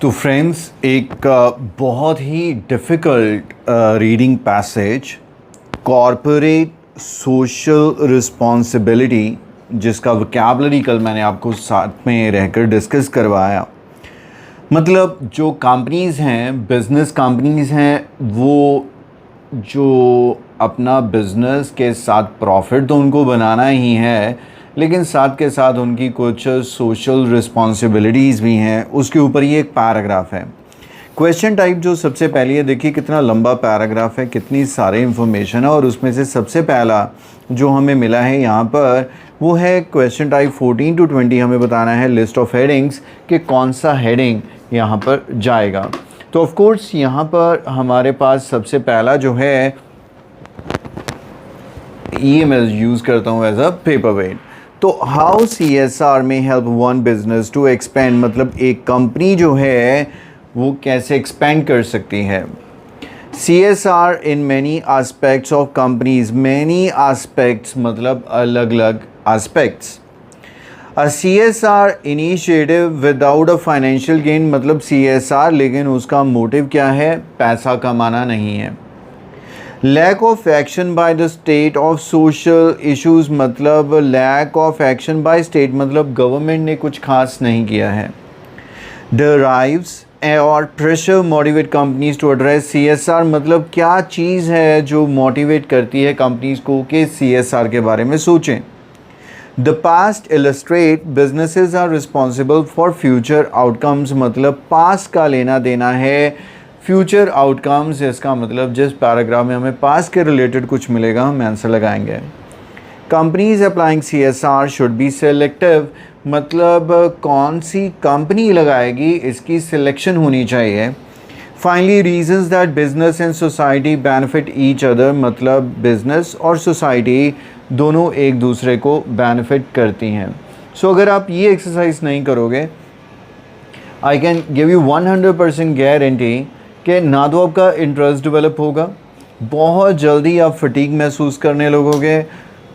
तो फ्रेंड्स एक बहुत ही difficult reading passage corporate social responsibility जिसका वोकैबुलरी कल मैंने आपको साथ में रहकर डिस्कस करवाया। मतलब जो कंपनीज़ हैं, बिज़नेस कंपनीज़ हैं, वो जो अपना बिज़नेस के साथ प्रॉफिट तो उनको बनाना ही है, लेकिन साथ के साथ उनकी कुछ सोशल रिस्पॉन्सिबिलिटीज़ भी हैं। उसके ऊपर ही एक पैराग्राफ है। क्वेश्चन टाइप जो सबसे पहले है, देखिए कितना लंबा पैराग्राफ है, कितनी सारी इन्फॉर्मेशन है, और उसमें से सबसे पहला जो हमें मिला है यहाँ पर वो है क्वेश्चन टाइप 14 to 20। हमें बताना है लिस्ट ऑफ हेडिंग्स कि कौन सा हेडिंग यहाँ पर जाएगा। तो ऑफ कोर्स यहाँ पर हमारे पास सबसे पहला जो है, ये मैं यूज़ करता हूँ एज अ पेपर वेट। तो हाउ CSR में help one business to expand, मतलब एक कंपनी जो है वो कैसे एक्सपेंड कर सकती है। CSR in many aspects of companies, many aspects मतलब अलग अलग aspects. A CSR initiative without a financial gain, मतलब CSR लेकिन उसका मोटिव क्या है, पैसा कमाना नहीं है। Lack of action by the state of social issues, मतलब lack of action by state मतलब गवर्नमेंट ने कुछ खास नहीं किया है। डराइव्स और pressure motivate companies to address CSR, मतलब क्या चीज़ है जो मोटिवेट करती है कंपनीज को कि CSR के बारे में सोचें। The past illustrate businesses are responsible for future outcomes, मतलब पास्ट का लेना देना है फ्यूचर आउटकम्स। इसका मतलब जिस पैराग्राफ में हमें पास्ट के रिलेटेड कुछ मिलेगा हम आंसर लगाएंगे। Companies applying CSR should be selective, मतलब कौन सी कंपनी लगाएगी इसकी सिलेक्शन होनी चाहिए। Finally reasons that business and society benefit each other, मतलब बिजनेस और सोसाइटी दोनों एक दूसरे को बेनिफिट करती हैं। सो अगर आप ये एक्सरसाइज नहीं करोगे, I can give you 100% guarantee कि ना तो आपका इंटरेस्ट डेवलप होगा, बहुत जल्दी आप फटीग महसूस करने लगोगे,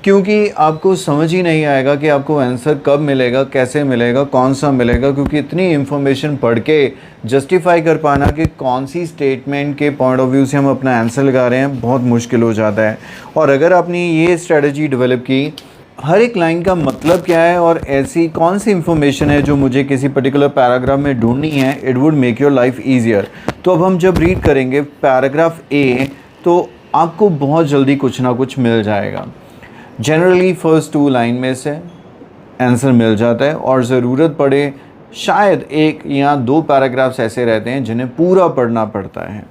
क्योंकि आपको समझ ही नहीं आएगा कि आपको आंसर कब मिलेगा, कैसे मिलेगा, कौन सा मिलेगा, क्योंकि इतनी इन्फॉर्मेशन पढ़ के जस्टिफाई कर पाना कि कौन सी स्टेटमेंट के पॉइंट ऑफ व्यू से हम अपना आंसर लगा रहे हैं बहुत मुश्किल हो जाता है। और अगर आपने ये स्ट्रेटजी डेवलप की, हर एक लाइन का मतलब क्या है और ऐसी कौन सी इन्फॉर्मेशन है जो मुझे किसी पर्टिकुलर पैराग्राफ में ढूंढनी है, it would make your life easier. तो अब हम जब रीड करेंगे पैराग्राफ ए, तो आपको बहुत जल्दी कुछ ना कुछ मिल जाएगा। जनरली फर्स्ट 2 लाइन में से आंसर मिल जाता है, और ज़रूरत पड़े शायद 1 या 2 पैराग्राफ्स ऐसे रहते हैं जिन्हें पूरा पढ़ना पड़ता है।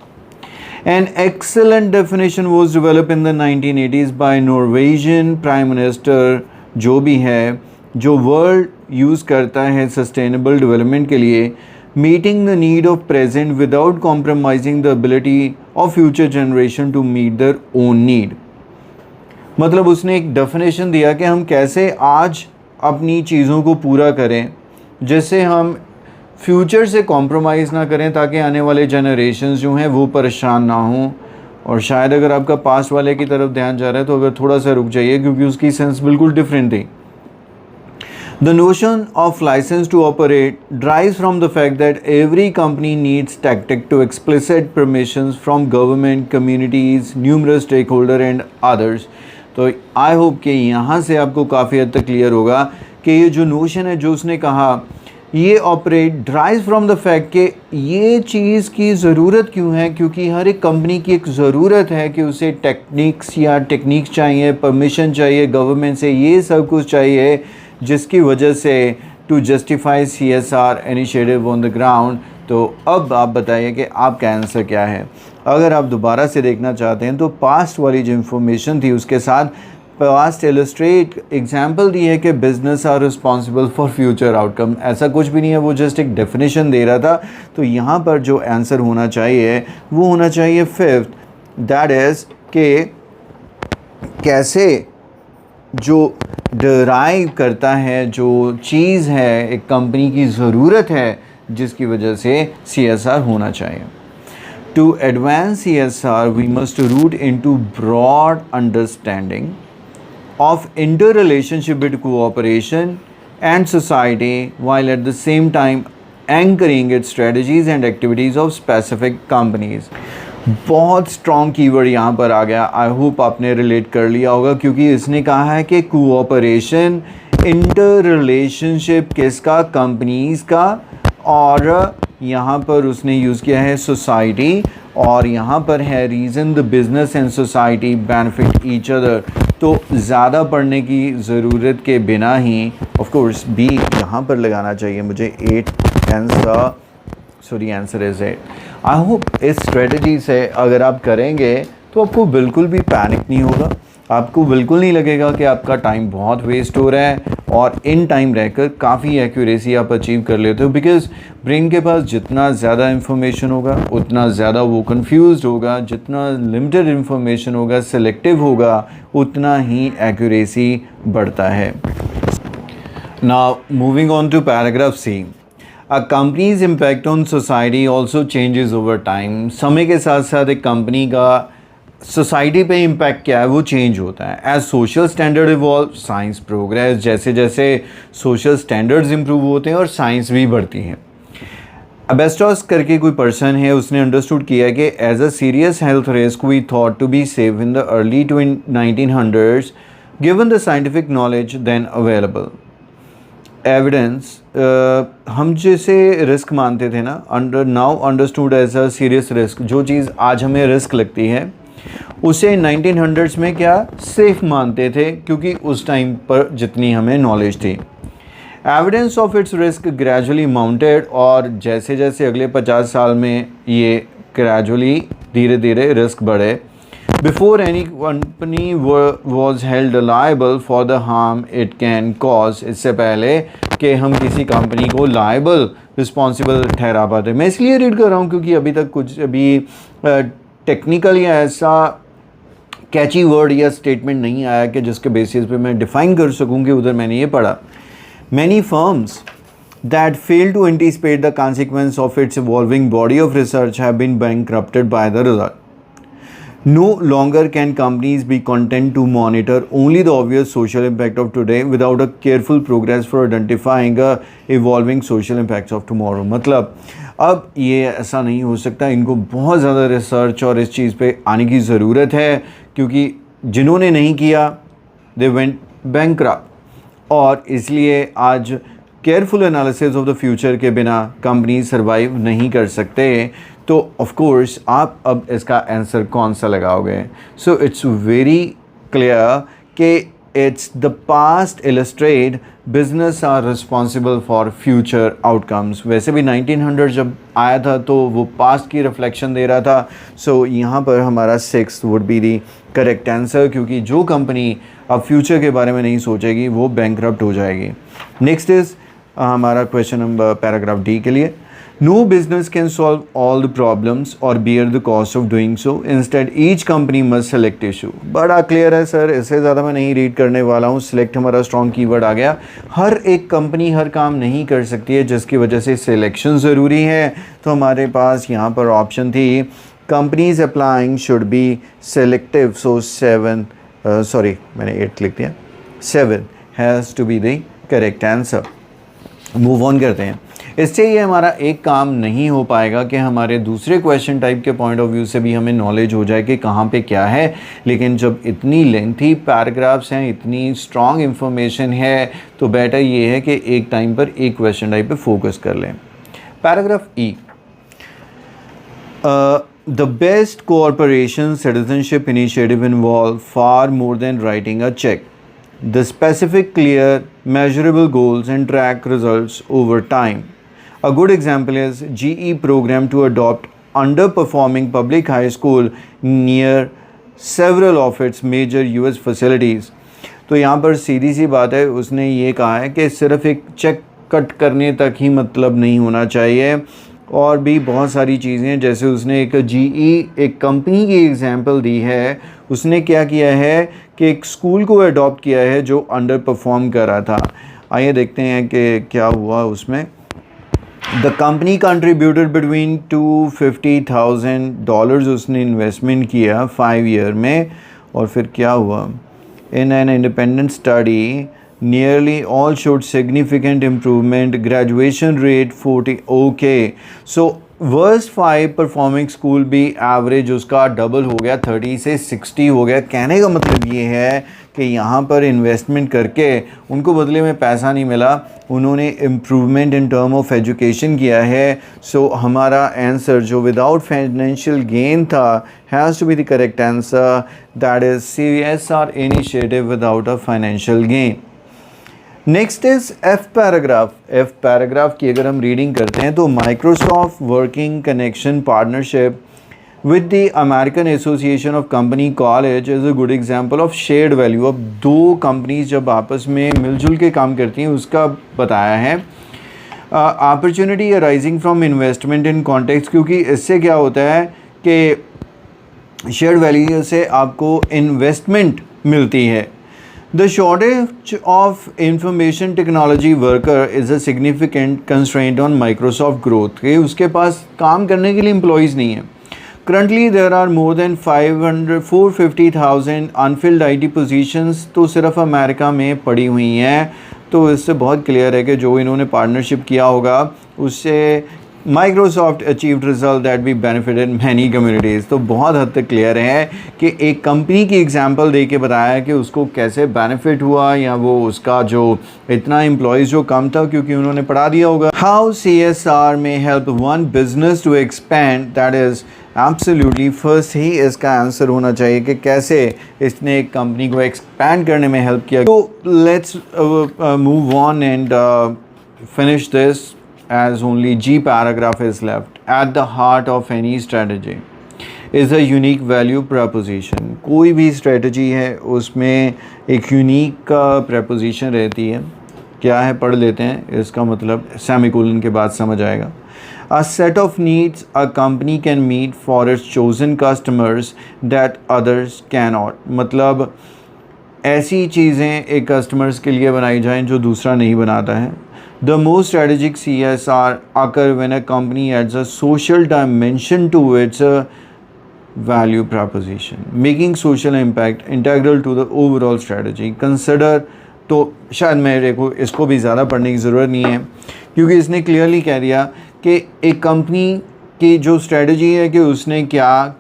An excellent definition was developed in the 1980s by Norwegian Prime Minister, जो भी है, जो वर्ड यूज़ करता है सस्टेनेबल डेवलपमेंट के लिए, meeting the need of present without compromising the ability of future generation to meet their own need. मतलब उसने एक डेफिनेशन दिया कि हम कैसे आज अपनी चीज़ों को पूरा करें जिससे हम फ्यूचर से कॉम्प्रोमाइज़ ना करें, ताकि आने वाले जनरेशन्स जो हैं वो परेशान ना हों। और शायद अगर आपका पास्ट वाले की तरफ ध्यान जा रहा है तो अगर थोड़ा सा रुक जाइए, क्योंकि उसकी सेंस बिल्कुल डिफरेंट थी। The notion of licence to operate drives from the fact that every company needs tactic to explicit permissions from government, communities, numerous stake holder and others. तो आई होप कि यहाँ से आपको काफ़ी हद तक क्लियर होगा कि ये जो नोशन है जो उसने कहा, ये operate drive from the fact कि ये चीज़ की ज़रूरत क्यों है, क्योंकि हर एक कंपनी की एक ज़रूरत है कि उसे टेक्निक्स या टेक्निक्स चाहिए, परमिशन चाहिए गवर्नमेंट से, ये सब कुछ चाहिए जिसकी वजह से to justify CSR initiative on the ground. तो अब आप बताइए कि आपका आंसर क्या है। अगर आप दोबारा से देखना चाहते हैं तो पास्ट वाली जो इन्फॉर्मेशन थी उसके साथ पास्ट इलस्ट्रेट एग्जाम्पल दी है कि business are responsible for future outcome. ऐसा कुछ भी नहीं है, वो जस्ट एक डेफिनेशन दे रहा था। तो यहाँ पर जो आंसर होना चाहिए वो होना चाहिए 5th, दैट इज़ कि कैसे जो डराइव करता है, जो चीज़ है एक कंपनी की ज़रूरत है जिसकी वजह से CSR होना चाहिए। To advance CSR, we must root into broad understanding of interrelationship between cooperation and society, while at the same time anchoring it's strategies and activities of specific companies. बहुत स्ट्रॉन्ग कीवर्ड यहाँ पर आ गया, I hope आपने relate कर लिया होगा, क्योंकि इसने कहा है कि कोऑपरेशन, इंटर रिलेशनशिप किसका, कंपनीज़ का, और यहाँ पर उसने यूज़ किया है सोसाइटी, और यहाँ पर है reason the business and society benefit each other. तो ज़्यादा पढ़ने की ज़रूरत के बिना ही ऑफ कोर्स बी यहाँ पर लगाना चाहिए मुझे। 8 आंसर इज़ 8। आई होप इस स्ट्रेटजी से अगर आप करेंगे तो आपको बिल्कुल भी पैनिक नहीं होगा, आपको बिल्कुल नहीं लगेगा कि आपका टाइम बहुत वेस्ट हो रहा है, और इन टाइम रहकर काफ़ी एक्यूरेसी आप अचीव कर लेते हो। बिकॉज़ ब्रेन के पास जितना ज़्यादा इन्फॉर्मेशन होगा उतना ज़्यादा वो कंफ्यूज्ड होगा, जितना लिमिटेड इन्फॉर्मेशन होगा, सेलेक्टिव होगा, उतना ही एक्यूरेसी बढ़ता है। Now moving on to paragraph C. A company's impact on society also changes over time। समय के साथ साथ एक कंपनी का सोसाइटी पे इम्पैक्ट क्या है वो चेंज होता है। As social standard evolve, science progress, जैसे जैसे सोशल स्टैंडर्ड्स इम्प्रूव होते हैं और साइंस भी बढ़ती है। एबेस्टॉस करके कोई पर्सन है, उसने अंडरस्टूड किया कि as a serious health risk we thought to be safe in the early 1900s given the scientific knowledge then available. Evidence हम जैसे रिस्क मानते थे ना, now understood as a serious risk, जो चीज़ आज हमें रिस्क लगती है उसे 1900s में क्या सेफ मानते थे, क्योंकि उस टाइम पर जितनी हमें नॉलेज थी। Evidence of its risk gradually mounted, और जैसे जैसे अगले 50 साल में ये ग्रेजुअली धीरे धीरे रिस्क बढ़े। Before any company was held liable for the harm it can cause, इससे पहले कि हम किसी कंपनी को लायबल रिस्पॉन्सिबल ठहरा पाते। मैं इसलिए रीड कर रहा हूँ क्योंकि अभी तक कुछ अभी टेक्निकल या ऐसा कैची वर्ड या स्टेटमेंट नहीं आया कि जिसके बेसिस पे मैं डिफ़ाइन कर सकूं कि उधर मैंने ये पढ़ा। Many firms that fail to anticipate the consequence of its evolving body of research have been bankrupted by the result. No longer can companies be content to monitor only the obvious social impact of today without a careful progress for identifying a evolving social impacts of tomorrow। मतलब अब ये ऐसा नहीं हो सकता, इनको बहुत ज़्यादा रिसर्च और इस चीज़ पे आने की ज़रूरत है, क्योंकि जिन्होंने नहीं किया दे वेंट बैंकरप्ट, और इसलिए आज careful analysis of the future के बिना कंपनी सर्वाइव नहीं कर सकते। तो ऑफ कोर्स आप अब इसका आंसर कौन सा लगाओगे? सो इट्स वेरी क्लियर कि it's the past illustrate business are responsible for future outcomes. वैसे भी 1900 जब आया था तो वो पास्ट की रिफ्लेक्शन दे रहा था। सो यहाँ पर हमारा 6 would be the correct answer, क्योंकि जो कंपनी अब फ्यूचर के बारे में नहीं सोचेगी वो बैंकरप्ट हो जाएगी। नेक्स्ट इज़ हमारा क्वेश्चन नंबर पैराग्राफ डी के लिए। No business can solve all the problems or bear the cost of doing so. Instead, each company must select issue। बड़ा क्लियर है सर, इससे ज़्यादा मैं नहीं रीड करने वाला हूँ। सिलेक्ट हमारा स्ट्रॉन्ग कीवर्ड आ गया। हर एक कंपनी हर काम नहीं कर सकती है, जिसकी वजह से सिलेक्शन ज़रूरी है। तो हमारे पास यहाँ पर ऑप्शन थी companies applying should be selective. So 7 मैंने 8 लिख दिया, 7 has to be the correct answer. Move on करते हैं। इससे ये हमारा एक काम नहीं हो पाएगा कि हमारे दूसरे क्वेश्चन टाइप के पॉइंट ऑफ व्यू से भी हमें नॉलेज हो जाए कि कहाँ पे क्या है। लेकिन जब इतनी लेंथी पैराग्राफ्स हैं, इतनी स्ट्रॉन्ग इन्फॉर्मेशन है, तो बेटर ये है कि एक टाइम पर एक क्वेश्चन टाइप पे फोकस कर लें। Paragraph E, the best cooperation citizenship initiative involve far more than writing a cheque. The specific, clear, measurable goals and track results over time. A good example is GE program to adopt underperforming public high school near several of its major US facilities। तो यहाँ पर सीधी सी बात है, उसने ये कहा है कि सिर्फ एक चेक कट करने तक ही मतलब नहीं होना चाहिए, और भी बहुत सारी चीज़ें। जैसे उसने एक GE एक कंपनी की एग्जांपल दी है। उसने क्या किया है कि एक स्कूल को अडॉप्ट किया है जो अंडर परफॉर्म कर रहा था। आइए देखते हैं कि क्या हुआ उसमें। द कंपनी कंट्रीब्यूटेड बिटवीन $250,000 उसने इन्वेस्टमेंट किया 5 ईयर में, और फिर क्या हुआ? In an independent study nearly all showed significant improvement. Graduation rate 40. Okay, so worst 5 performing school भी एवरेज उसका डबल हो गया, 30 से 60 हो गया। कहने का मतलब ये है कि यहाँ पर इन्वेस्टमेंट करके उनको बदले में पैसा नहीं मिला, उन्होंने improvement in term of education किया है। सो हमारा आंसर जो विदाउट फाइनेंशियल गेन था has to be the correct answer, that is CSR initiative without a financial gain. Next is F paragraph. F paragraph की अगर हम रीडिंग करते हैं तो Microsoft working connection partnership with the American association of company college is a good example of shared value. अब दो companies जब आपस में मिलजुल के काम करती हैं उसका बताया है। Opportunity arising from investment in context, क्योंकि इससे क्या होता है कि शेयर्ड वैल्यू से आपको इन्वेस्टमेंट मिलती है। The shortage of information technology worker is a significant constraint on Microsoft growth. कि उसके पास काम करने के लिए employees नहीं है। Currently there are more than 450,000 unfilled IT positions, तो सिर्फ अमेरिका में पड़ी हुई हैं। तो इससे बहुत क्लियर है कि जो इन्होंने पार्टनरशिप किया होगा उससे Microsoft achieved result that be benefited many communities. तो बहुत हद तक क्लियर है कि एक कंपनी की एग्जांपल दे के बताया कि उसको कैसे बेनिफिट हुआ, या वो उसका जो इतना एम्प्लॉयज़ जो कम था क्योंकि उन्होंने पढ़ा दिया होगा। हाउ CSR में help one business to expand, that is absolutely first ही इसका आंसर होना चाहिए कि कैसे इसने एक कंपनी को एक्सपैंड करने में हेल्प किया। तो let's move on and finish this as only G paragraph is left. At the heart of any strategy is a unique value proposition. कोई भी strategy है उसमें एक unique preposition रहती है। क्या है पढ़ लेते हैं, इसका मतलब semicolon के बाद समझ आएगा। A set of needs a company can meet for its chosen customers that others cannot. मतलब ऐसी चीज़ें एक कस्टमर्स के लिए बनाई जाएं जो दूसरा नहीं बनाता है। The most strategic CSR occur when a company adds a social dimension to its value proposition, making social impact integral to the overall strategy. Consider, तो शायद मेरे को इसको भी ज़्यादा पढ़ने की ज़रूरत नहीं है क्योंकि इसने क्लियरली कह दिया कि एक कंपनी की जो स्ट्रेटजी है कि उसने क्या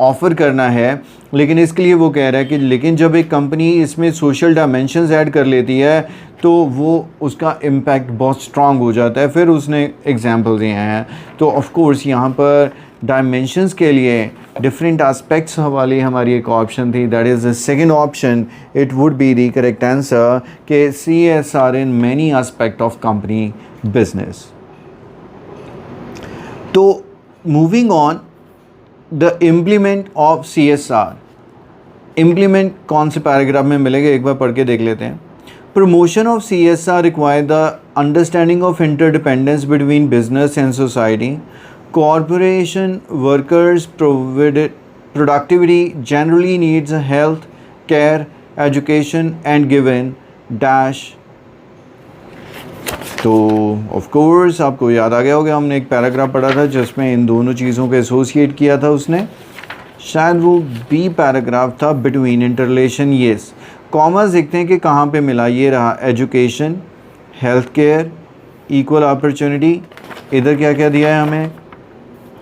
ऑफ़र करना है, लेकिन इसके लिए वो कह रहा है कि लेकिन जब एक कंपनी इसमें सोशल डायमेंशंस ऐड कर लेती है तो वो उसका इम्पैक्ट बहुत स्ट्रांग हो जाता है। फिर उसने एग्जांपल दिए हैं। तो ऑफ कोर्स यहाँ पर डायमेंशंस के लिए डिफरेंट एस्पेक्ट्स वाली हमारी एक ऑप्शन थी, that is the second option. It would be the correct answer कि CSR in many aspect of company business. तो moving on, the implement of CSR। Implement कौन से पैराग्राफ में मिलेगा एक बार पढ़ के देख लेते हैं। Promotion of CSR require the understanding of interdependence between business and society. Corporation workers' productivity generally needs health care, education and given dash। तो ऑफ कोर्स आपको याद आ गया होगा, हमने एक पैराग्राफ पढ़ा था जिसमें इन दोनों चीज़ों को एसोसिएट किया था उसने, शायद वो बी पैराग्राफ था, बिटवीन इंटरलेशन। येस, कॉमर्स देखते हैं कि कहाँ पे मिला, ये रहा education, health care, equal opportunity. इधर क्या क्या दिया है हमें,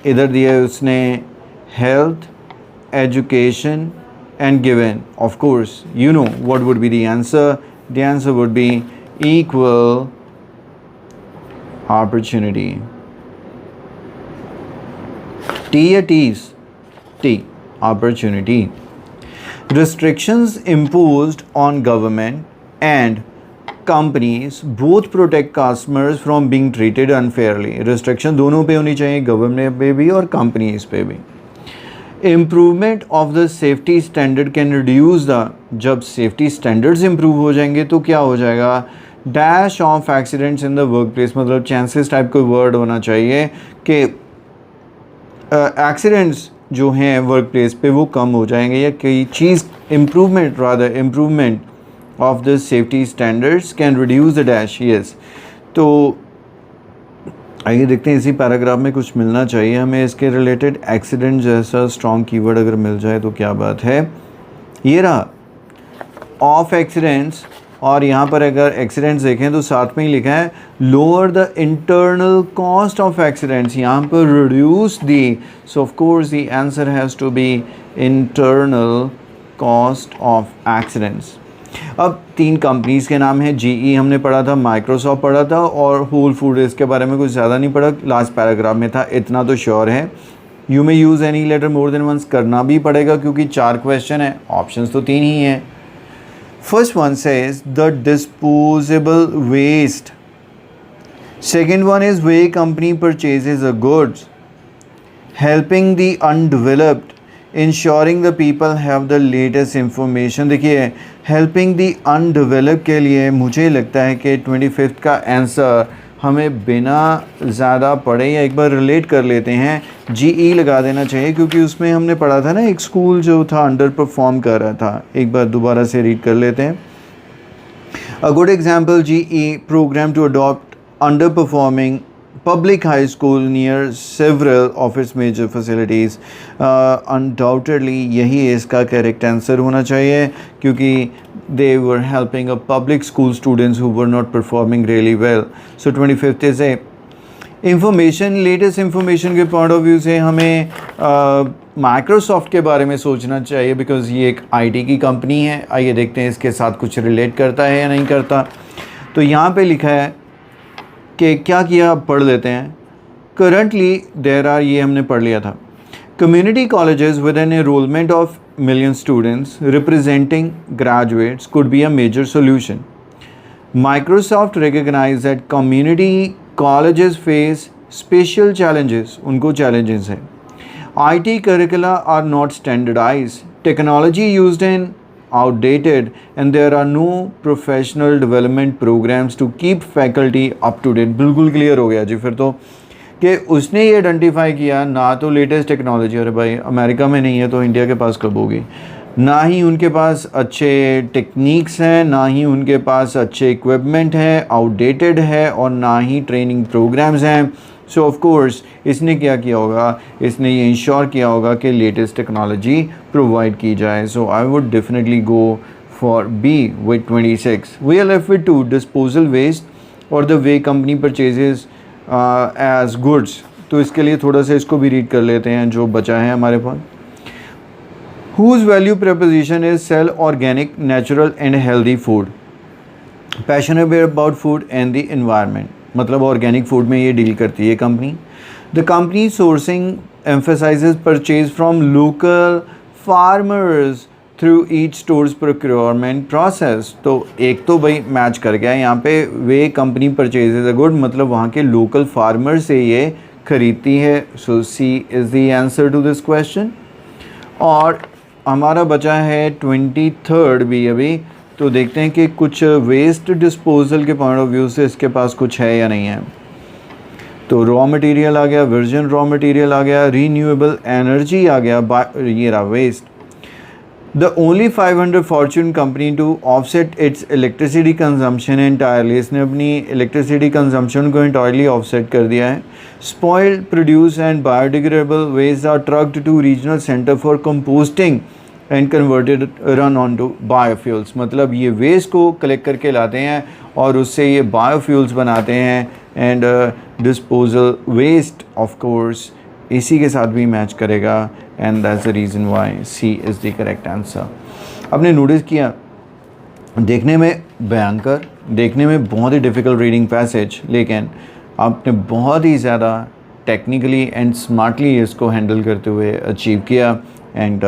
इधर दिया है उसने health, education and given. Of course you know what would be the answer, the answer would be equal opportunity. टी या टीज, टी, opportunity. Restrictions imposed on government and companies both protect customers from being treated unfairly. Restriction दोनों पे होनी चाहिए, government पे भी और कंपनीज पे भी। Improvement of the safety standard can reduce the, जब safety standards improve हो जाएंगे तो क्या हो जाएगा, dash of accidents in the workplace। मतलब chances टाइप कोई वर्ड होना चाहिए कि एक्सीडेंट्स जो हैं वर्क प्लेस पे वो कम हो जाएंगे, या कई चीज़ improvement, rather improvement of the safety standards can reduce the dash. Yes, तो आइए देखते हैं इसी पैराग्राफ में कुछ मिलना चाहिए हमें इसके रिलेटेड। एक्सीडेंट जैसा स्ट्रॉन्ग कीवर्ड अगर मिल जाए तो क्या बात है। ये रहा, ऑफ एक्सीडेंट्स और यहाँ पर अगर एक्सीडेंट्स देखें तो साथ में ही लिखा है lower the internal cost of accidents, यहाँ पर रिड्यूस दी, so of course the answer has to be internal cost of accidents. अब 3 कंपनीज़ के नाम हैं, GE हमने पढ़ा था, माइक्रोसॉफ्ट पढ़ा था और होल फूड, इसके बारे में कुछ ज़्यादा नहीं पढ़ा, लास्ट पैराग्राफ में था, इतना तो श्योर है। You may use any letter more than once करना भी पड़ेगा क्योंकि 4 क्वेश्चन है, ऑप्शंस तो 3 ही हैं। First one says the disposable waste, second one is way company purchases a goods, helping the undeveloped, ensuring the people have the latest information. देखिए helping the undeveloped के लिए मुझे लगता है कि 25th का आंसर हमें बिना ज़्यादा पढ़े या एक बार रिलेट कर लेते हैं, GE लगा देना चाहिए क्योंकि उसमें हमने पढ़ा था ना एक स्कूल जो था अंडर परफॉर्म कर रहा था। एक बार दोबारा से रीड कर लेते हैं। A good example GE programme to adopt under performing public high school near several of its major facilities। undoubtedly यही इसका करेक्ट आंसर होना चाहिए क्योंकि they were helping a public school students who were not performing really well। so 25th is a information, latest information के point of view से हमें Microsoft के बारे में सोचना चाहिए बिकॉज ये एक IT की कंपनी है। आइए देखते हैं इसके साथ कुछ रिलेट करता है या नहीं करता। तो यहाँ पे लिखा है कि क्या किया, पढ़ लेते हैं। करंटली देयर आर, ये हमने पढ़ लिया था, community colleges with an enrolment of million students representing graduates could be a major solution. Microsoft recognise that community colleges face special challenges, उनको चैलेंजेस हैं। IT curricula are not standardized, technology used in outdated, and there are no professional development programs to keep faculty up to date। बिल्कुल clear हो गया जी फिर तो कि उसने ये आइडेंटिफाई किया ना तो लेटेस्ट टेक्नोलॉजी, अरे भाई अमेरिका में नहीं है तो इंडिया के पास कब होगी, ना ही उनके पास अच्छे टेक्निक्स हैं, ना ही उनके पास अच्छे इक्विपमेंट हैं, आउटडेटेड है, और ना ही ट्रेनिंग प्रोग्राम्स हैं। सो ऑफ कोर्स इसने क्या किया होगा, इसने ये इंश्योर किया होगा कि लेटेस्ट टेक्नोलॉजी प्रोवाइड की जाए। So I would definitely go for B with 26। We are left with 2 disposal waste और the way company purchases as goods. तो इसके लिए थोड़ा सा इसको भी रीड कर लेते हैं जो बचा है हमारे पास। Whose value proposition is sell organic, natural and healthy food, passionate about food and the environment। मतलब ऑर्गेनिक फूड में ये डील करती है company. The company sourcing emphasizes purchase from local farmers through each store's procurement process। तो एक तो भाई match कर गया यहाँ पे, way company purchases a good, मतलब वहाँ के लोकल फार्मर से ये खरीदती है। So C is the answer to this question. और हमारा बचा है 23rd भी अभी, तो देखते हैं कि कुछ वेस्ट डिस्पोजल के पॉइंट ऑफ व्यू से इसके पास कुछ है या नहीं है। तो रॉ मटेरियल आ गया, वर्जिन रॉ मटेरियल आ गया, रीन्यूएबल एनर्जी आ गया, ये रहा waste. The only 500 fortune company to offset its electricity consumption entirely, इसने अपनी इलेक्ट्रिसिटी कंजम्पशन को एंटायरली ऑफसेट कर दिया है। Spoiled produce and biodegradable waste are trucked to regional centre for composting and converted run on to biofuels. मतलब ये waste को collect करके लाते हैं और उससे ये बायोफ्यूल्स बनाते हैं। And disposal waste of course इसी के साथ भी मैच करेगा and that's the reason why C is the correct answer. आपने नोटिस किया, देखने में भयंकर, देखने में बहुत ही डिफ़िकल्ट रीडिंग पैसेज, लेकिन आपने बहुत ही ज़्यादा टेक्निकली एंड स्मार्टली इसको हैंडल करते हुए अचीव किया। And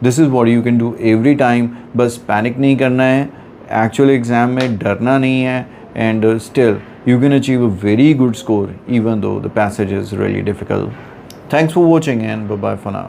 this is what you can do every time. बस पैनिक नहीं करना है, एक्चुअल एग्ज़ाम में डरना नहीं है, and still you can achieve a very good score even though the passage is really difficult. Thanks for watching and bye bye for now.